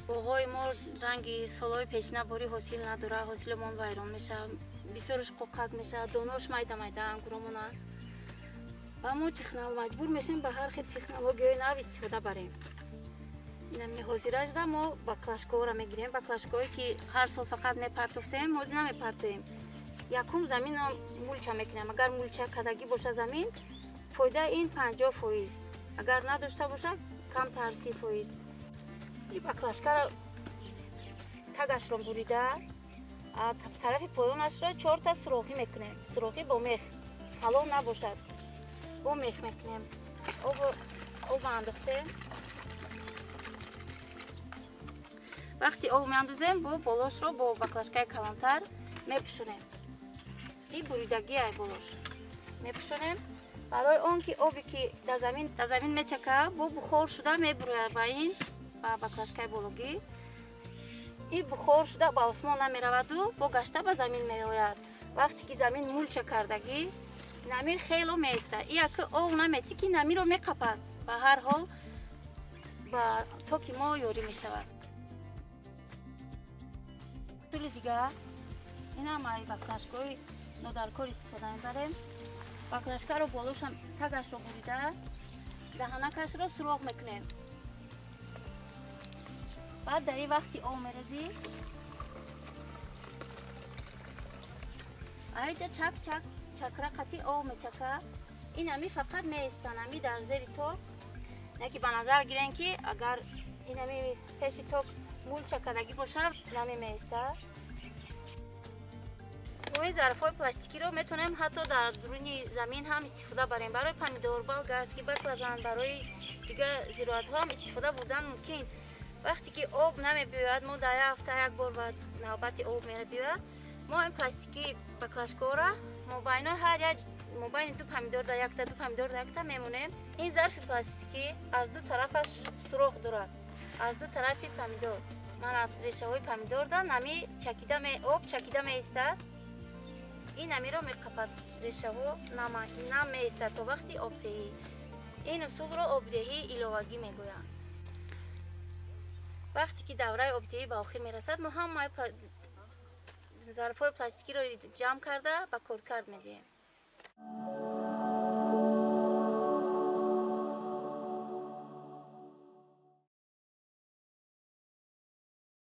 боғои мо ранги солҳои пешинаборӣ ҳосил надорад, ҳосиламон вайрон мешавад, бисёраш қоқак мешавад, донош майда майда ангуромона. Ва мо маҷбур мешавем ба ҳар хел технологияи нав истифода барем. Инами ҳозиражда мо баклашкаҳоро мегирем, баклашкаҳое ки ҳар сол фақат мепартофтем, ҳозир намепартоем. Якум заминро мулча мекунем. Агар мулча кадагӣ боша замин, фоидаи ин 50%. Агар надошта боша, камтар 30%. ин баклашкаро тагашро бурида, тарафи поёнашро 4 та сурохӣ мекунем. Сурохӣ бо мех, калон набошад. Бо мех мекунем. Об андохтем. вақти об меандозем, бо болошро бо баклашкаи калонтар мепӯшонем. ин буридагиай болош мепӯшонем. барои он ки оби ки дар замин мечака, бо бухор шуда мебурояд ба ин ба баклашкаи бологӣ. ин бухор шуда ба осмон намераваду бо гашта ба замин меояд. вақте ки замин мулча кардагӣ, нами хело меистад. ин яки об наметӣ ки намиро меқапад. ба ҳар ҳол ба то ки мо ёрӣ мешавад. усули дигар инам ай баклашкаҳои нодаркор истифода мебарем. баклашкаро болошам тагашро бурида, даҳанакашро суроғ мекунем. баъд дар ин вақти об мерезӣ, айҷа чакра қатӣ об мечака. ин ами фақат меистад, ами дар зери ток. яки ба назар гирем ки агар ин ами пеши ток мулча кадагӣ боша, нами меистад. мо ин зарфҳои пластикиро метавонем ҳатто дар дуруни замин ҳам истифода барем. барои помидор, болгарский, баклажан, барои дигар зироатҳо ҳам истифода бурдан мумкин. вақте ки об намебиёяд, мо дар як ҳафта як бор ба навбати об мебиёяд, мо ин пластикии баклашкаҳоро мобайни ду помидор дар якта, ду помидор дар якта мемонем. ин зарфи пластикӣ аз ду тарафаш суроғ дорад, аз ду тарафи помидор. мана решаҳои помидор дар нами об чакида меистад. ин намиро меқапад, решаҳо нам меистад то вақти обдеҳӣ. ин усулро обдеҳии иловагӣ мегӯянд. вақте ки давраи обдеҳӣ ба охир мерасад, мо ҳамаи зарфҳои пластикиро ҷамъ карда ба коркард медиҳем.